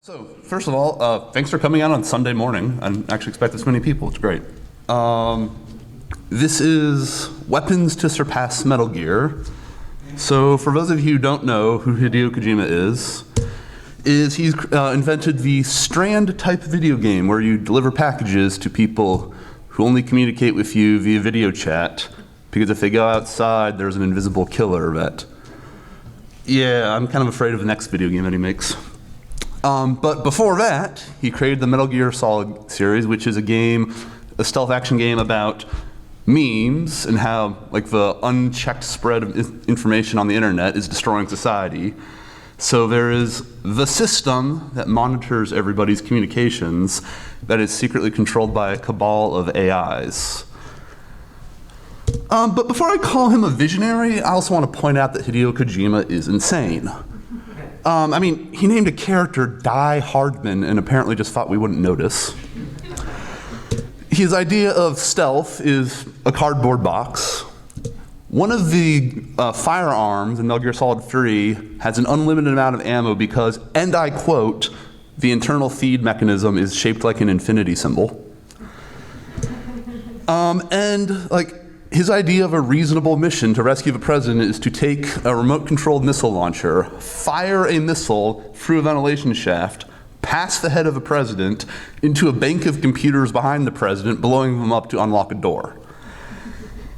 So, first of all, thanks for coming out on Sunday morning. I didn't actually expect this many people. It's great. This is Weapons to Surpass Metal Gear. So, for those of you who don't know who Hideo Kojima is he's invented the Strand-type video game where you deliver packages to people who only communicate with you via video chat, because if they go outside, there's an invisible killer that... Yeah, I'm kind of afraid of the next video game that he makes. But before that, he created the Metal Gear Solid series, which is a stealth action game about memes and how the unchecked spread of information on the internet is destroying society. So there is the system that monitors everybody's communications that is secretly controlled by a cabal of AIs. But before I call him a visionary, I also want to point out that Hideo Kojima is insane. He named a character Die Hardman and apparently just thought we wouldn't notice. His idea of stealth is a cardboard box. One of the firearms in Metal Gear Solid 3 has an unlimited amount of ammo because, and I quote, the internal feed mechanism is shaped like an infinity symbol. His idea of a reasonable mission to rescue the president is to take a remote-controlled missile launcher, fire a missile through a ventilation shaft, past the head of the president, into a bank of computers behind the president, blowing them up to unlock a door.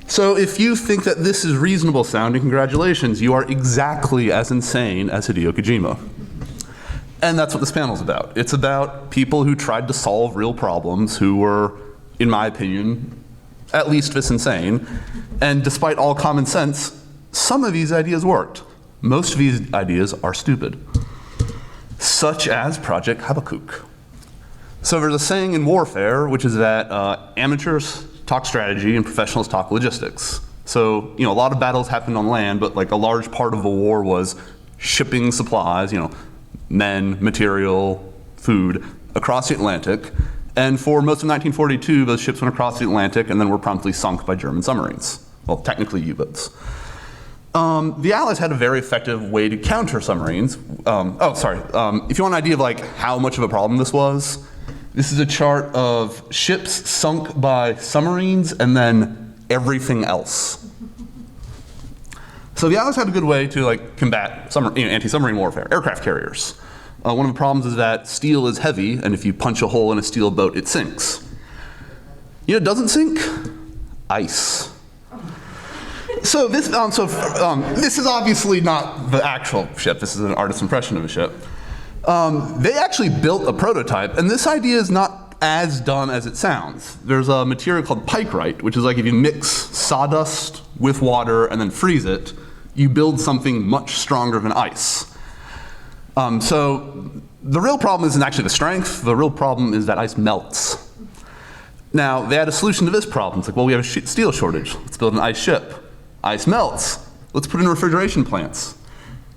So if you think that this is reasonable sounding, congratulations, you are exactly as insane as Hideo Kojima. And that's what this panel is about. It's about people who tried to solve real problems who were, in my opinion, at least this insane, and despite all common sense, some of these ideas worked. Most of these ideas are stupid, such as Projecthabakkuk. So there's a saying in warfare, which is that amateurs talk strategy and professionals talk logistics. So, a lot of battles happened on land, but a large part of the war was shipping supplies, men, material, food, across the Atlantic. And for most of 1942, those ships went across the Atlantic and then were promptly sunk by German submarines. Well, technically U-boats. The Allies had a very effective way to counter submarines. If you want an idea of how much of a problem this was, this is a chart of ships sunk by submarines and then everything else. So the Allies had a good way to combat anti-submarine warfare, aircraft carriers. One of the problems is that steel is heavy, and if you punch a hole in a steel boat, it sinks. It doesn't sink? Ice. So this is obviously not the actual ship. This is an artist's impression of a ship. They actually built a prototype, and this idea is not as dumb as it sounds. There's a material called pikerite, which is if you mix sawdust with water and then freeze it, you build something much stronger than ice. So the real problem isn't actually the strength. The real problem is that ice melts. Now, they had a solution to this problem. It's we have a steel shortage. Let's build an ice ship. Ice melts. Let's put in refrigeration plants.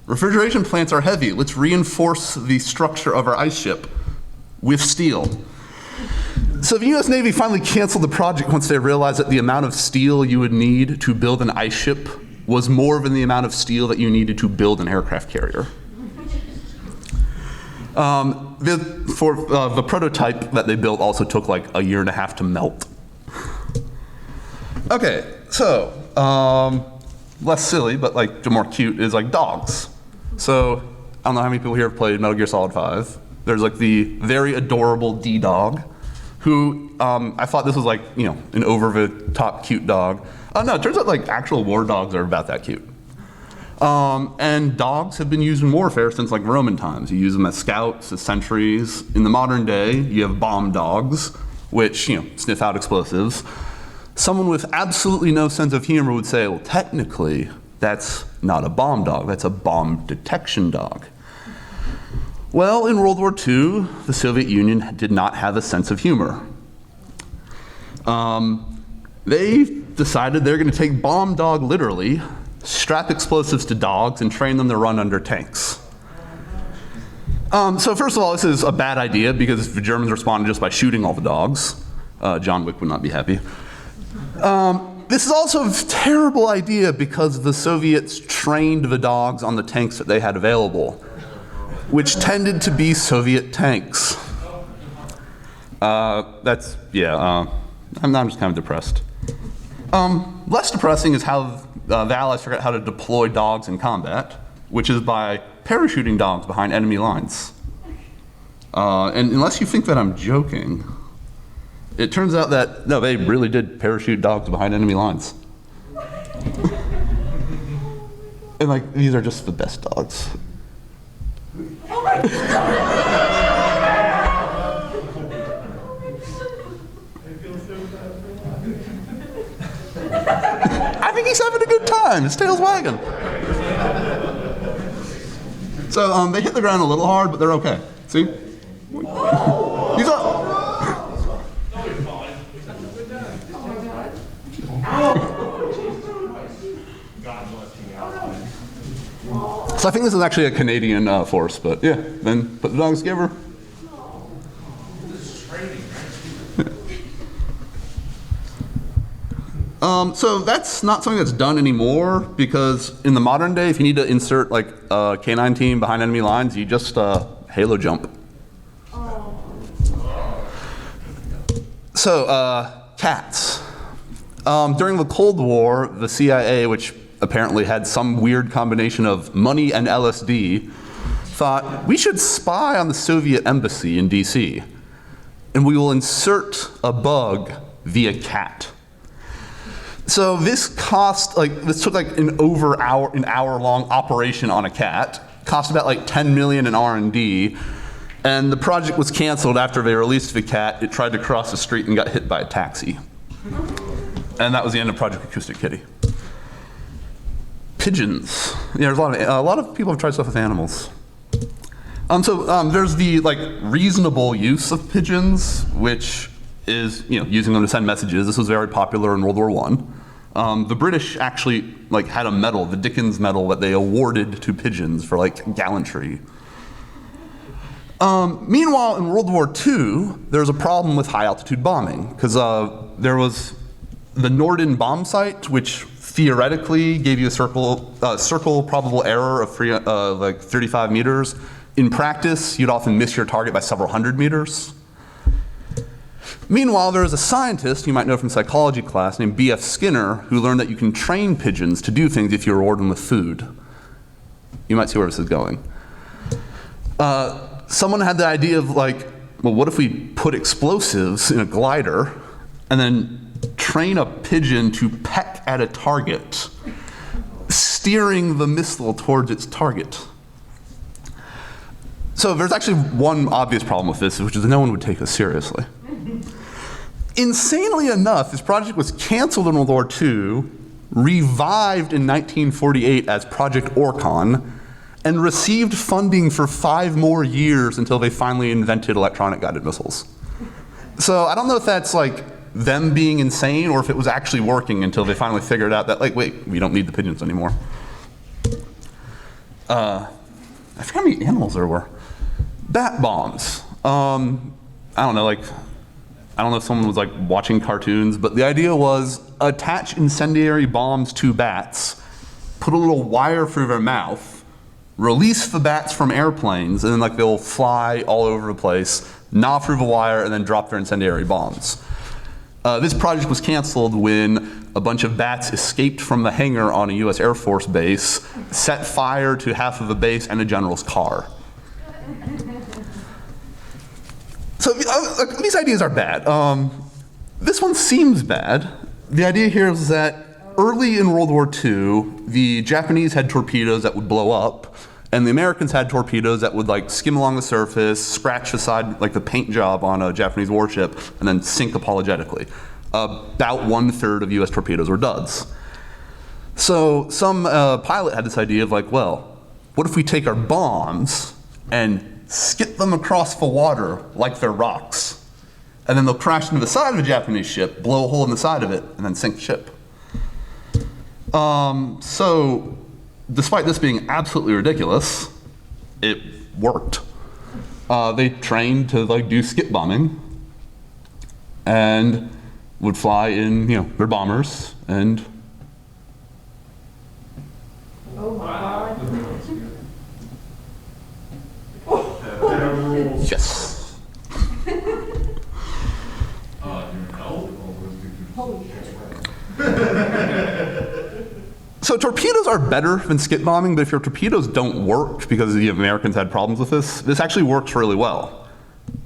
Refrigeration plants are heavy. Let's reinforce the structure of our ice ship with steel. So the US Navy finally canceled the project once they realized that the amount of steel you would need to build an ice ship was more than the amount of steel that you needed to build an aircraft carrier. The prototype that they built also took a year and a half to melt. Okay, so less silly, but more cute is dogs. So I don't know how many people here have played Metal Gear Solid 5. There's the very adorable D-Dog, who I thought this was an over-the-top cute dog. No, it turns out actual war dogs are about that cute. And dogs have been used in warfare since Roman times. You use them as scouts, as sentries. In the modern day, you have bomb dogs, which, sniff out explosives. Someone with absolutely no sense of humor would say, well, technically, that's not a bomb dog, that's a bomb detection dog. Well, in World War II, the Soviet Union did not have a sense of humor. They decided they're going to take bomb dog literally, strap explosives to dogs, and train them to run under tanks. So first of all, this is a bad idea because the Germans responded just by shooting all the dogs. John Wick would not be happy. This is also a terrible idea because the Soviets trained the dogs on the tanks that they had available. which tended to be Soviet tanks. I'm just kind of depressed. Less depressing is how the Allies figured out how to deploy dogs in combat, which is by parachuting dogs behind enemy lines. And unless you think that I'm joking, it turns out that, no, they really did parachute dogs behind enemy lines. And like, these are just the best dogs. I think he's having a good time. His tail's wagging. So they hit the ground a little hard, but they're okay. See? He's up. So I think this is actually a Canadian force, but yeah, then put the dogs together. So that's not something that's done anymore, because in the modern day, if you need to insert like a canine team behind enemy lines, you just halo jump. So cats. During the Cold War, the CIA, which apparently had some weird combination of money and LSD, thought we should spy on the Soviet embassy in DC, and we will insert a bug via cat. So this took like an hour-long operation on a cat, cost about like 10 million in R&D, and the project was canceled after they released the cat. It tried to cross the street and got hit by a taxi. And that was the end of Project Acoustic Kitty. Pigeons. Yeah, there's a lot of people have tried stuff with animals. There's the like reasonable use of pigeons, which is using them to send messages. This was very popular in World War I. The British actually had a medal, the Dickens Medal, that they awarded to pigeons for gallantry. Meanwhile, in World War II, there was a problem with high altitude bombing, because there was the Norden bomb site, which theoretically gave you a circle probable error of 35 meters. In practice, you'd often miss your target by several hundred meters. Meanwhile, there was a scientist you might know from psychology class named B.F. Skinner, who learned that you can train pigeons to do things if you reward them with food. You might see where this is going. Someone had the idea of what if we put explosives in a glider and then train a pigeon to peck at a target, steering the missile towards its target. So there's actually one obvious problem with this, which is that no one would take us seriously. Insanely enough, this project was canceled in World War II, revived in 1948 as Project Orcon, and received funding for 5 more years until they finally invented electronic guided missiles. So I don't know if that's them being insane or if it was actually working until they finally figured out that wait, we don't need the pigeons anymore. I forget how many animals there were. Bat bombs. I don't know, I don't know if someone was watching cartoons, but the idea was attach incendiary bombs to bats, put a little wire through their mouth, release the bats from airplanes, and then they'll fly all over the place, gnaw through the wire, and then drop their incendiary bombs. This project was canceled when a bunch of bats escaped from the hangar on a US Air Force base, set fire to half of the base and a general's car. So these ideas are bad. This one seems bad. The idea here is that early in World War II, the Japanese had torpedoes that would blow up, and the Americans had torpedoes that would skim along the surface, scratch the side, the paint job on a Japanese warship, and then sink apologetically. About 1/3 of US torpedoes were duds. So some pilot had this idea of what if we take our bombs and skip them across the water like they're rocks, and then they'll crash into the side of a Japanese ship, blow a hole in the side of it, and then sink the ship. So despite this being absolutely ridiculous, it worked. They trained to do skip bombing and would fly in their bombers and oh my God. Yes. So torpedoes are better than skip bombing, but if your torpedoes don't work because the Americans had problems with this actually works really well.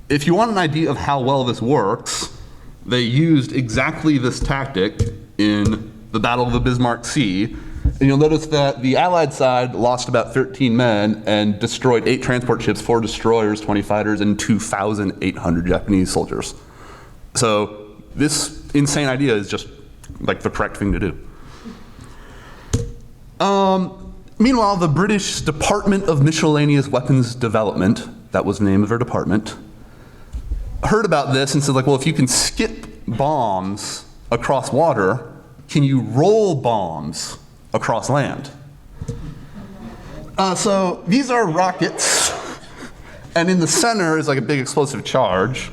If you want an idea of how well this works, they used exactly this tactic in the Battle of the Bismarck Sea. And you'll notice that the Allied side lost about 13 men and destroyed 8 transport ships, 4 destroyers, 20 fighters, and 2,800 Japanese soldiers. So this insane idea is just like the correct thing to do. Meanwhile, the British Department of Miscellaneous Weapons Development, that was the name of their department, heard about this and said, like, well, if you can skip bombs across water, can you roll bombs across land? So these are rockets, and in the center is like a big explosive charge.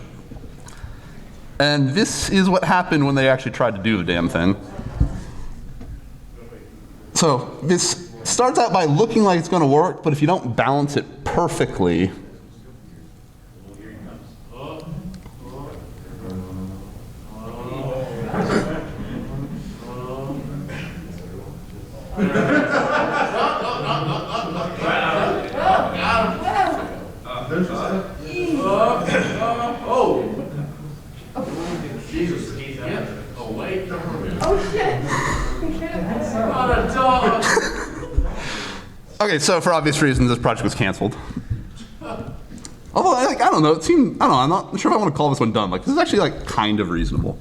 And this is what happened when they actually tried to do the damn thing. So this starts out by looking like it's going to work, but if you don't balance it perfectly, Jesus, he's awake. Oh shit! Not a dog. okay, so for obvious reasons, this project was canceled. Although, I don't know, I'm not sure if I want to call this one dumb. Like, this is actually, like, kind of reasonable.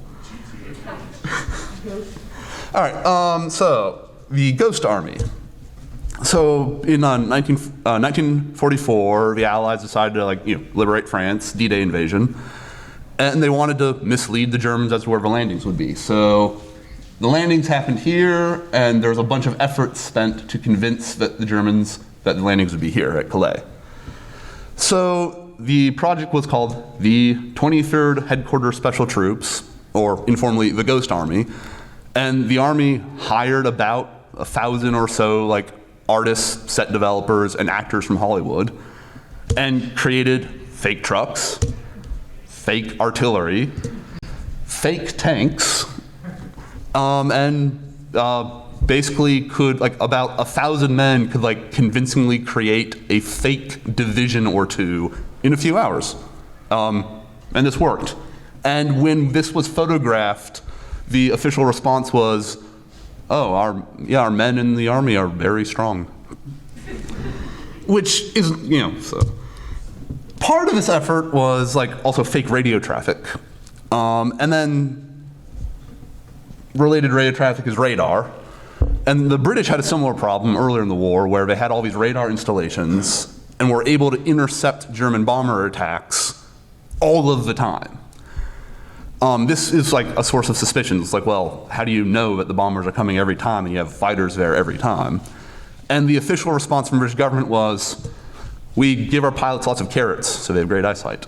All right, so the Ghost Army. So in 1944, the Allies decided to, like, liberate France, D-Day invasion, and they wanted to mislead the Germans as to where the landings would be. So the landings happened here, and there was a bunch of effort spent to convince the Germans that the landings would be here at Calais. So the project was called the 23rd Headquarters Special Troops, or informally the Ghost Army, and the Army hired about 1,000 or so, like, artists, set developers, and actors from Hollywood, and created fake trucks, fake artillery, fake tanks, and basically could, like, about 1,000 men could, like, convincingly create a fake division or two in a few hours. And this worked. And when this was photographed, the official response was, oh, our men in the Army are very strong. Which is, so. Part of this effort was, like, also fake radio traffic. And then related radio traffic is radar. And the British had a similar problem earlier in the war where they had all these radar installations and were able to intercept German bomber attacks all of the time. This is like a source of suspicion. It's like, well, how do you know that the bombers are coming every time and you have fighters there every time? And the official response from the British government was, we give our pilots lots of carrots, so they have great eyesight.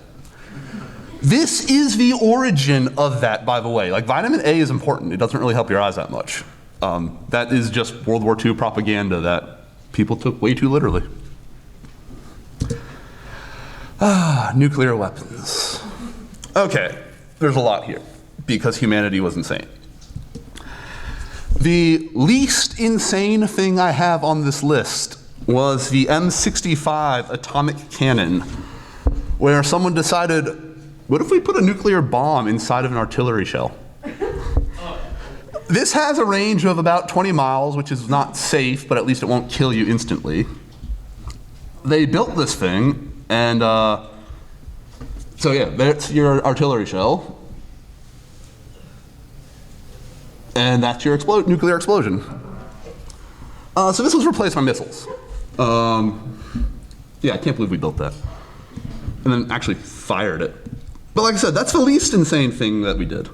This is the origin of that, by the way. Like, vitamin A is important. It doesn't really help your eyes that much. That is just World War II propaganda that people took way too literally. Nuclear weapons. Okay, there's a lot here, because humanity was insane. The least insane thing I have on this list was the M65 atomic cannon, where someone decided, what if we put a nuclear bomb inside of an artillery shell? This has a range of about 20 miles, which is not safe, but at least it won't kill you instantly. They built this thing, and so yeah, that's your artillery shell. And that's your nuclear explosion. So this was replaced by missiles. Yeah, I can't believe we built that. And then actually fired it. But like I said, that's the least insane thing that we did.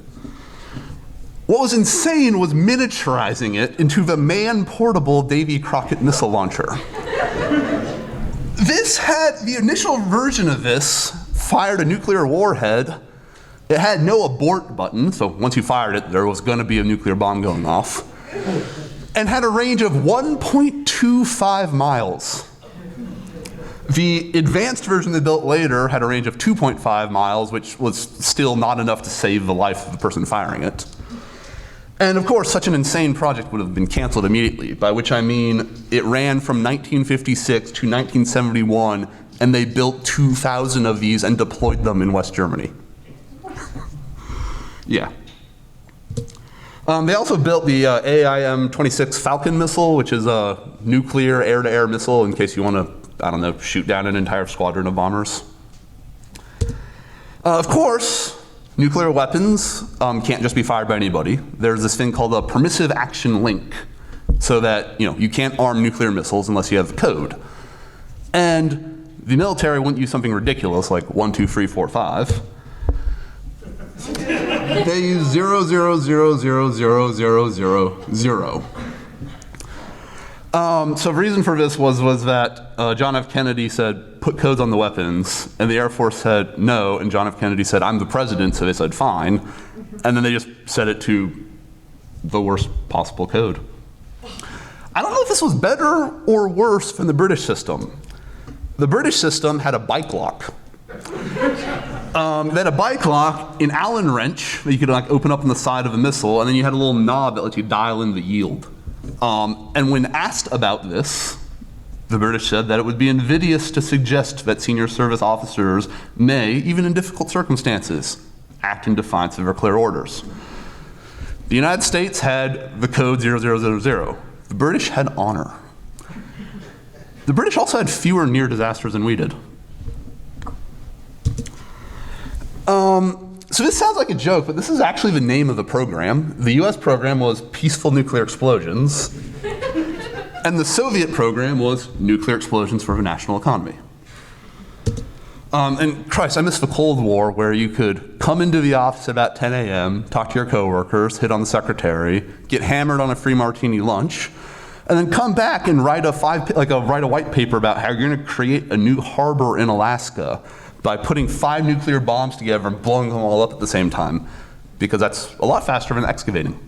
What was insane was miniaturizing it into the man-portable Davy Crockett missile launcher. This had, the initial version of this fired a nuclear warhead. It had no abort button, so once you fired it, there was going to be a nuclear bomb going off. And had a range of 1.25 miles. The advanced version they built later had a range of 2.5 miles, which was still not enough to save the life of the person firing it. And of course, such an insane project would have been canceled immediately, by which I mean it ran from 1956 to 1971, and they built 2,000 of these and deployed them in West Germany. Yeah. They also built the AIM-26 Falcon missile, which is a nuclear air-to-air missile in case you want to, I don't know, shoot down an entire squadron of bombers. Of course, nuclear weapons can't just be fired by anybody. There's this thing called a permissive action link, so that you can't arm nuclear missiles unless you have the code. And the military wouldn't use something ridiculous like 1, 2, 3, 4, 5. They use 0, 0, 0, 0, 0, 0, 0, 0. So the reason for this was that John F. Kennedy said, put codes on the weapons, and the Air Force said no, and John F. Kennedy said, I'm the president, so they said fine, and then they just set it to the worst possible code. I don't know if this was better or worse than the British system. The British system had a bike lock. They had a bike lock in Allen wrench that you could open up on the side of a missile, and then you had a little knob that lets you dial in the yield. And when asked about this, the British said that it would be invidious to suggest that senior service officers may, even in difficult circumstances, act in defiance of their clear orders. The United States had the code 0000. The British had honor. The British also had fewer near disasters than we did. So this sounds like a joke, but this is actually the name of the program. The US program was Peaceful Nuclear Explosions, and the Soviet program was Nuclear Explosions for the National Economy. And Christ, I miss the Cold War, where you could come into the office at about 10 a.m., talk to your coworkers, hit on the secretary, get hammered on a free martini lunch, and then come back and write a white paper about how you're going to create a new harbor in Alaska by putting 5 nuclear bombs together and blowing them all up at the same time, because that's a lot faster than excavating.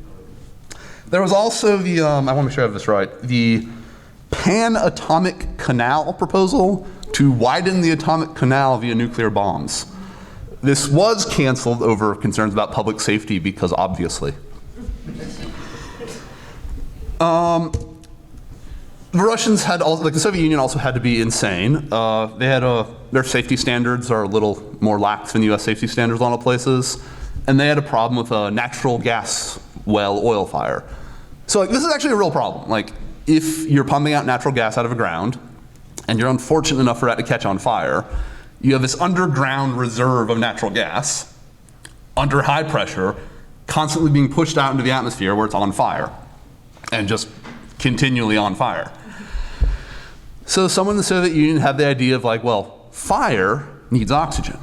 There was also the, I want to make sure I have this right, the Pan-Atomic Canal proposal to widen the atomic canal via nuclear bombs. This was canceled over concerns about public safety, because obviously. The Russians had also, like the Soviet Union also had to be insane. They had their safety standards are a little more lax than US safety standards in a lot of places. And they had a problem with a natural gas well oil fire. So this is actually a real problem. If you're pumping out natural gas out of the ground, and you're unfortunate enough for that to catch on fire, you have this underground reserve of natural gas under high pressure, constantly being pushed out into the atmosphere where it's on fire, and just continually on fire. So someone in the Soviet Union had the idea of fire needs oxygen.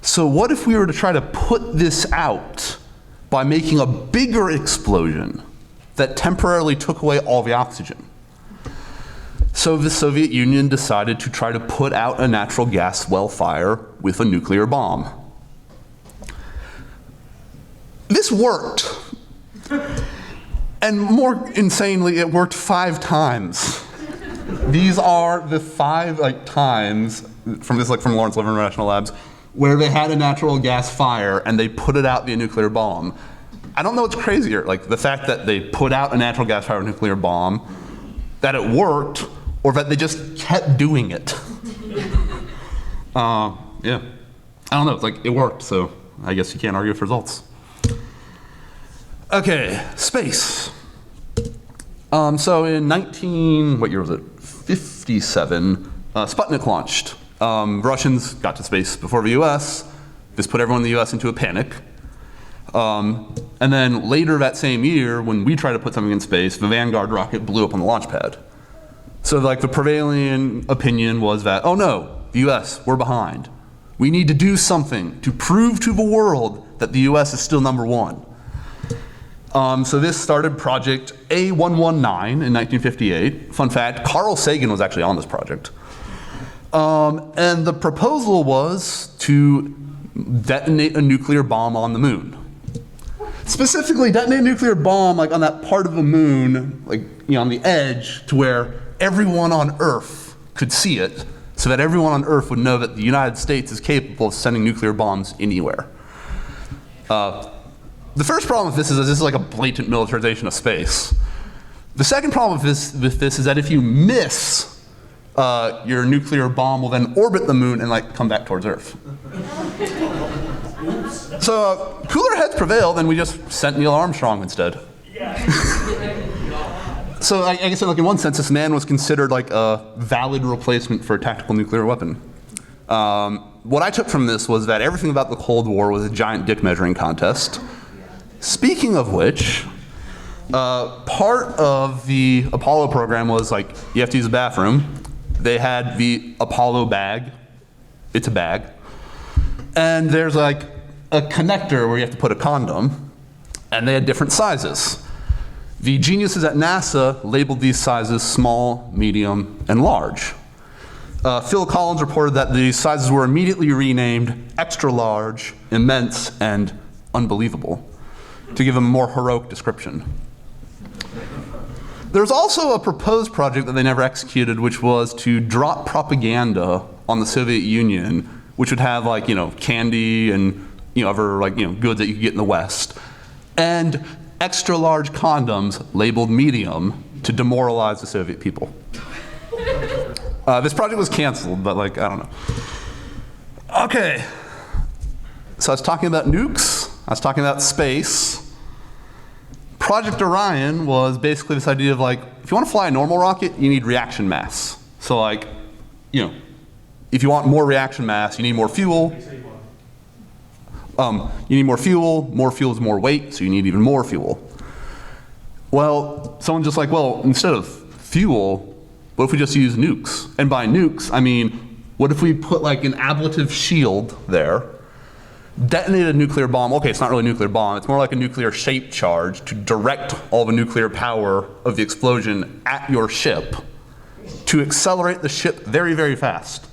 So what if we were to try to put this out by making a bigger explosion that temporarily took away all the oxygen? So the Soviet Union decided to try to put out a natural gas well fire with a nuclear bomb. This worked. And more insanely, it worked 5 times. These are the 5 times from Lawrence Livermore National Labs where they had a natural gas fire and they put it out via nuclear bomb. I don't know what's crazier, the fact that they put out a natural gas fire nuclear bomb, that it worked, or that they just kept doing it. Yeah. I don't know, it worked, so I guess you can't argue with results. Okay, space. So in 57, Sputnik launched. Russians got to space before the US. This put everyone in the US into a panic. And then later that same year, when we tried to put something in space, the Vanguard rocket blew up on the launch pad. So the prevailing opinion was that, oh no, the US, we're behind. We need to do something to prove to the world that the US is still number 1. So this started Project A119 in 1958. Fun fact, Carl Sagan was actually on this project. And the proposal was to detonate a nuclear bomb on the moon. Specifically, detonate a nuclear bomb on that part of the moon, on the edge, to where everyone on Earth could see it, so that everyone on Earth would know that the United States is capable of sending nuclear bombs anywhere. The first problem with this is like a blatant militarization of space. The second problem with this is that if you miss, your nuclear bomb will then orbit the moon and like come back towards Earth. So cooler heads prevailed, and we just sent Neil Armstrong instead. So I guess like in one sense, this man was considered like a valid replacement for a tactical nuclear weapon. What I took from this was that everything about the Cold War was a giant dick measuring contest. Speaking of which, part of the Apollo program was like, you have to use the bathroom. They had the Apollo bag. It's a bag. And there's like a connector where you have to put a condom, and they had different sizes. The geniuses at NASA labeled these sizes small, medium, and large. Phil Collins reported that these sizes were immediately renamed extra large, immense, and unbelievable, to give a more heroic description. There's also a proposed project that they never executed, which was to drop propaganda on the Soviet Union, which would have like, candy and, other like, goods that you could get in the West, and extra large condoms labeled medium to demoralize the Soviet people. This project was canceled, but like, I don't know. Okay, so I was talking about nukes, I was talking about space. Project Orion was basically this idea of like, if you want to fly a normal rocket, you need reaction mass. So like, if you want more reaction mass, you need more fuel. You need more fuel is more weight, so you need even more fuel. Well, someone's just like, well, instead of fuel, what if we just use nukes? And by nukes, I mean, what if we put like an ablative shield there, detonate a nuclear bomb? Okay, it's not really a nuclear bomb, it's more like a nuclear shape charge to direct all the nuclear power of the explosion at your ship to accelerate the ship very, very fast.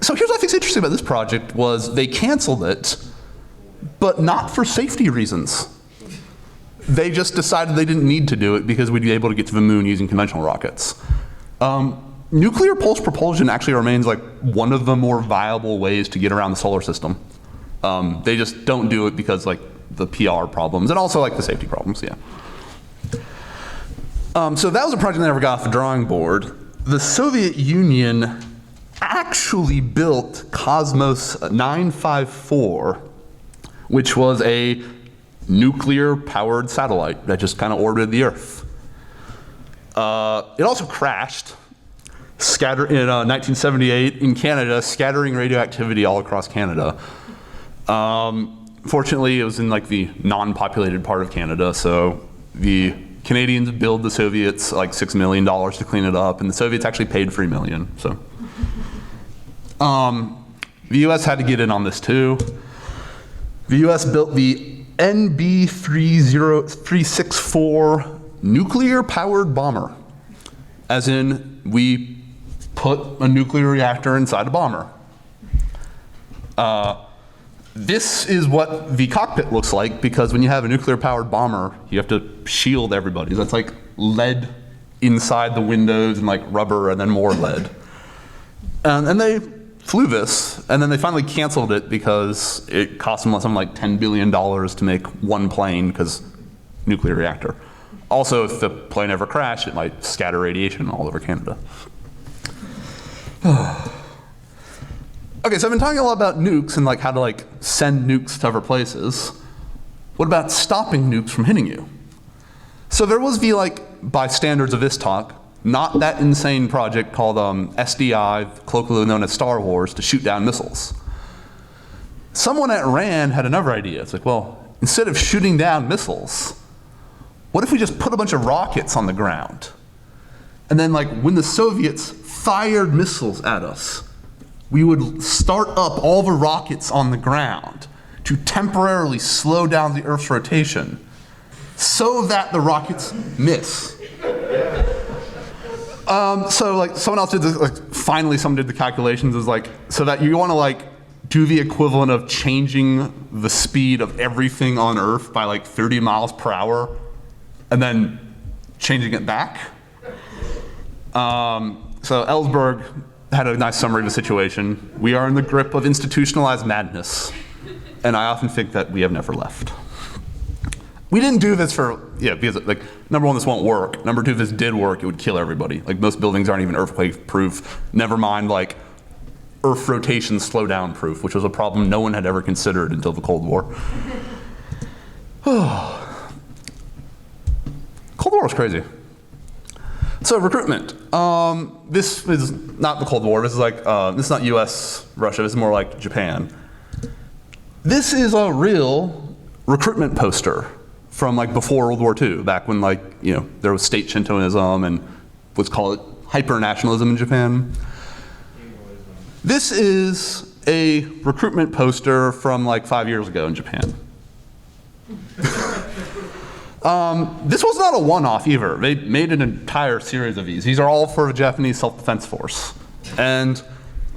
So here's what I think is interesting about this project was they canceled it, but not for safety reasons. They just decided they didn't need to do it because we'd be able to get to the moon using conventional rockets. Nuclear pulse propulsion actually remains like one of the more viable ways to get around the solar system. They just don't do it because like the PR problems and also like the safety problems, yeah. So that was a project that never got off the drawing board. The Soviet Union actually built Cosmos 954, which was a nuclear-powered satellite that just kind of orbited the Earth. It also crashed in 1978 in Canada, scattering radioactivity all across Canada. Fortunately, it was in like the non-populated part of Canada, so the Canadians billed the Soviets like $6 million to clean it up, and the Soviets actually paid $3 million. So, the U.S. had to get in on this too. The U.S. built the NB-364 nuclear-powered bomber, as in we put a nuclear reactor inside a bomber. This is what the cockpit looks like, because when you have a nuclear-powered bomber, you have to shield everybody. That's like lead inside the windows and like rubber and then more lead. And they flew this, and then they finally canceled it because it cost them something like $10 billion to make one plane, because nuclear reactor. Also, if the plane ever crashed, it might scatter radiation all over Canada. Okay, so I've been talking a lot about nukes and like how to like send nukes to other places. What about stopping nukes from hitting you? So there was the like, by standards of this talk, not that insane project called SDI, colloquially known as Star Wars, to shoot down missiles. Someone at RAND had another idea. It's like, well, instead of shooting down missiles, what if we just put a bunch of rockets on the ground? And then like when the Soviets fired missiles at us, we would start up all the rockets on the ground to temporarily slow down the Earth's rotation so that the rockets miss. So like someone else did this, like finally someone did the calculations, is like, so that you want to like do the equivalent of changing the speed of everything on Earth by like 30 miles per hour and then changing it back. So Ellsberg had a nice summary of the situation. We are in the grip of institutionalized madness, and I often think that we have never left. We didn't do this because like, number one, this won't work. Number two, if this did work, it would kill everybody. Like most buildings aren't even earthquake proof. Never mind like earth rotation slow down proof, which was a problem no one had ever considered until the Cold War. Cold War was crazy. So recruitment. This is not the Cold War. This is like this is not U.S. Russia. This is more like Japan. This is a real recruitment poster from like before World War II, back when like there was state Shintoism and let's call it hyper-nationalism in Japan. This is a recruitment poster from like 5 years ago in Japan. This was not a one-off either. They made an entire series of these. These are all for the Japanese self-defense force. And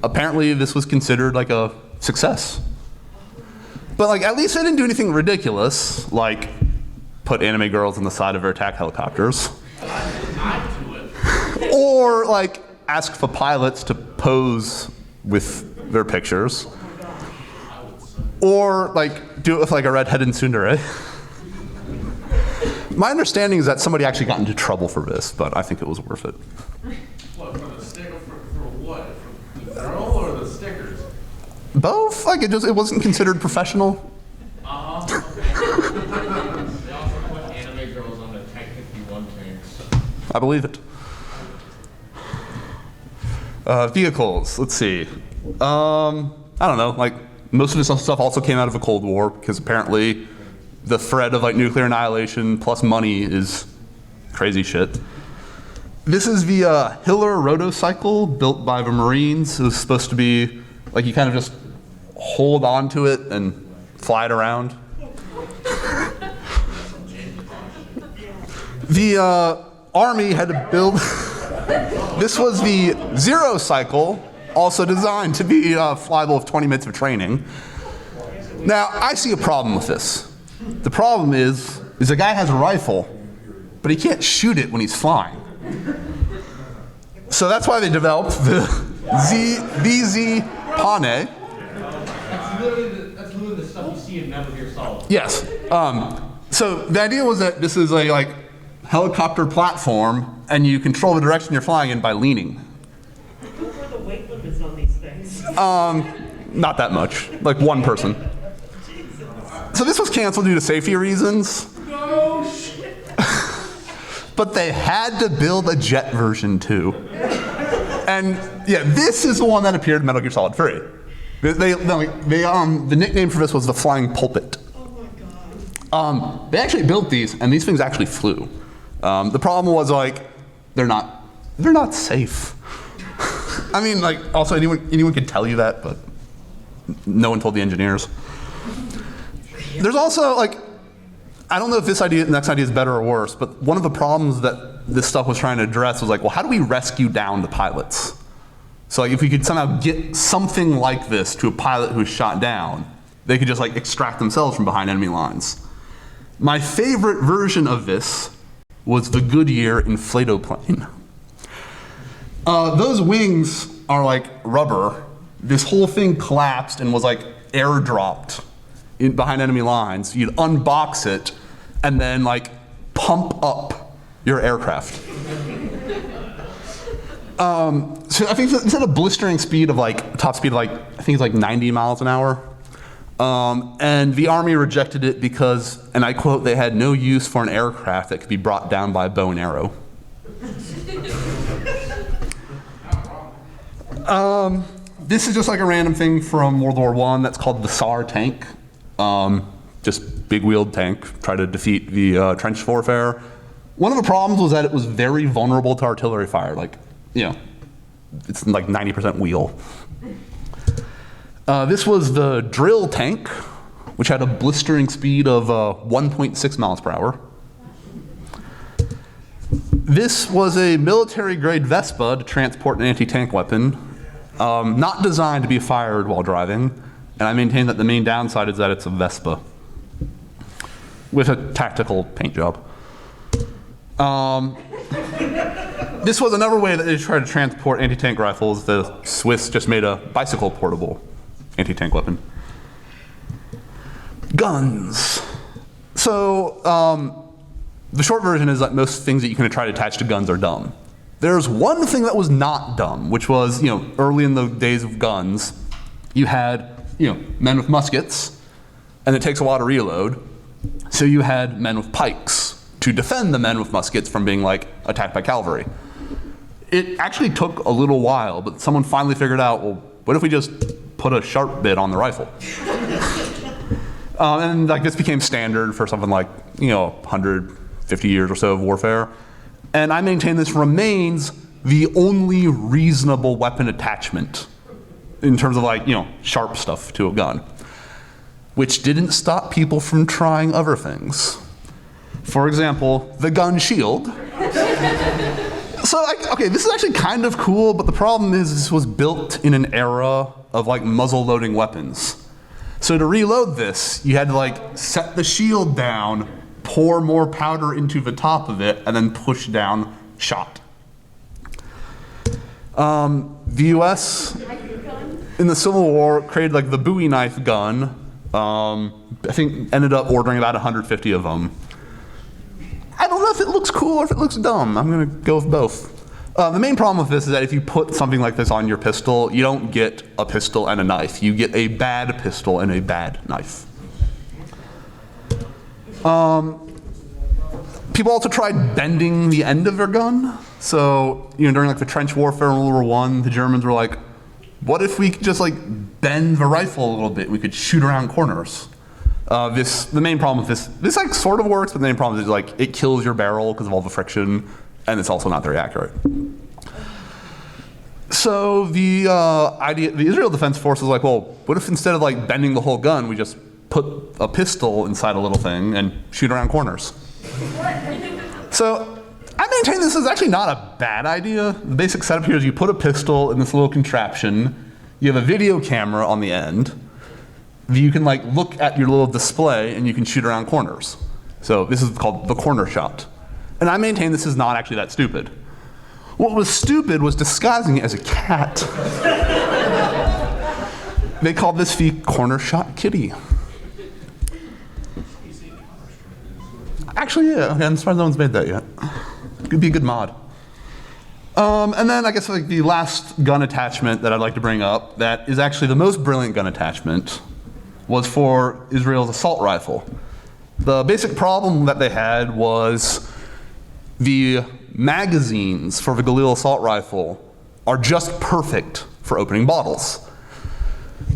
apparently this was considered like a success. But like at least they didn't do anything ridiculous, like put anime girls on the side of their attack helicopters. Or like ask the pilots to pose with their pictures. Or like do it with like a redheaded tsundere. My understanding is that somebody actually got into trouble for this, but I think it was worth it. What, for the sticker, for what? For the girl or the stickers? Both. Like it wasn't considered professional. Okay. They also put anime girls on the Type 51 tanks. I believe it. Vehicles. Let's see. I don't know. Like most of this stuff also came out of the Cold War because apparently the threat of like nuclear annihilation plus money is crazy shit. This is the Hiller rotocycle built by the Marines. It was supposed to be like you kind of just hold on to it and fly it around. The Army had to build, this was the Zero cycle, also designed to be flyable with 20 minutes of training. Now, I see a problem with this. The problem is the guy has a rifle, but he can't shoot it when he's flying. So that's why they developed the VZ Pane. That's literally the stuff you see in Metal Gear Solid. Yes. So the idea was that this is a like helicopter platform, and you control the direction you're flying in by leaning. What were the weight limits on these things? Not that much, like one person. So this was canceled due to safety reasons. No shit. But they had to build a jet version too. And yeah, this is the one that appeared in Metal Gear Solid 3. The nickname for this was the Flying Pulpit. Oh my god. They actually built these, and these things actually flew. The problem was like they're not safe. I mean, like also anyone could tell you that, but no one told the engineers. There's also like, I don't know if this next idea is better or worse, but one of the problems that this stuff was trying to address was like, well, how do we rescue down the pilots? So like if we could somehow get something like this to a pilot who's shot down, they could just like extract themselves from behind enemy lines. My favorite version of this was the Goodyear inflatoplane. Those wings are like rubber. This whole thing collapsed and was like airdropped behind enemy lines. You'd unbox it and then like pump up your aircraft. So I think it's at a blistering speed of like, top speed of like, I think it's like 90 miles an hour. And the Army rejected it because, and I quote, they had no use for an aircraft that could be brought down by a bow and arrow. This is just like a random thing from World War I that's called the SAR tank. Just big-wheeled tank, try to defeat the trench warfare. One of the problems was that it was very vulnerable to artillery fire. Like, it's like 90% wheel. This was the drill tank, which had a blistering speed of 1.6 miles per hour. This was a military-grade Vespa to transport an anti-tank weapon, not designed to be fired while driving, and I maintain that the main downside is that it's a Vespa with a tactical paint job. This was another way that they tried to transport anti-tank rifles. The Swiss just made a bicycle portable anti-tank weapon. Guns. So the short version is that most things that you can try to attach to guns are dumb. There's one thing that was not dumb, which was, early in the days of guns, you had, men with muskets, and it takes a while to reload. So you had men with pikes to defend the men with muskets from being attacked by cavalry. It actually took a little while, but someone finally figured out, well, what if we just put a sharp bit on the rifle? And this became standard for something 150 years or so of warfare. And I maintain this remains the only reasonable weapon attachment in terms of sharp stuff to a gun, which didn't stop people from trying other things. For example, the gun shield. So, okay, this is actually kind of cool, but the problem is this was built in an era of muzzle-loading weapons. So to reload this, you had to set the shield down, pour more powder into the top of it, and then push down shot. The US in the Civil War created the Bowie knife gun. I think ended up ordering about 150 of them. I don't know if it looks cool or if it looks dumb. I'm gonna go with both. The main problem with this is that if you put something like this on your pistol, you don't get a pistol and a knife. You get a bad pistol and a bad knife. People also tried bending the end of their gun. So, during the trench warfare in World War I, the Germans were like, what if we could just bend the rifle a little bit? We could shoot around corners. The main problem with this sort of works, but the main problem is it kills your barrel because of all the friction, and it's also not very accurate. So the Israel Defense Force was well, what if instead of bending the whole gun, we just put a pistol inside a little thing and shoot around corners? So I maintain this is actually not a bad idea. The basic setup here is you put a pistol in this little contraption, you have a video camera on the end, you can look at your little display and you can shoot around corners. So this is called the corner shot. And I maintain this is not actually that stupid. What was stupid was disguising it as a cat. They called this the corner shot kitty. Actually, yeah, okay, I'm surprised no one's made that yet. Could be a good mod. And then I guess the last gun attachment that I'd like to bring up that is actually the most brilliant gun attachment was for Israel's assault rifle. The basic problem that they had was the magazines for the Galil assault rifle are just perfect for opening bottles.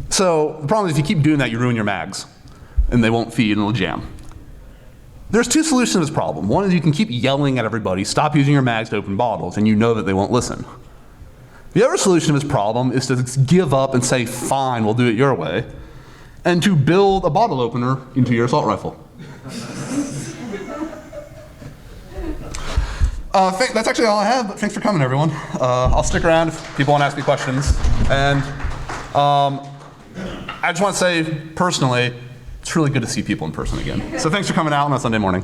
So the problem is if you keep doing that, you ruin your mags, and they won't feed and they'll jam. There's two solutions to this problem. One is you can keep yelling at everybody, stop using your mags to open bottles, and you know that they won't listen. The other solution to this problem is to give up and say, fine, we'll do it your way, and to build a bottle opener into your assault rifle. That's actually all I have, but thanks for coming, everyone. I'll stick around if people want to ask me questions. And I just want to say, personally, it's really good to see people in person again. So thanks for coming out on a Sunday morning.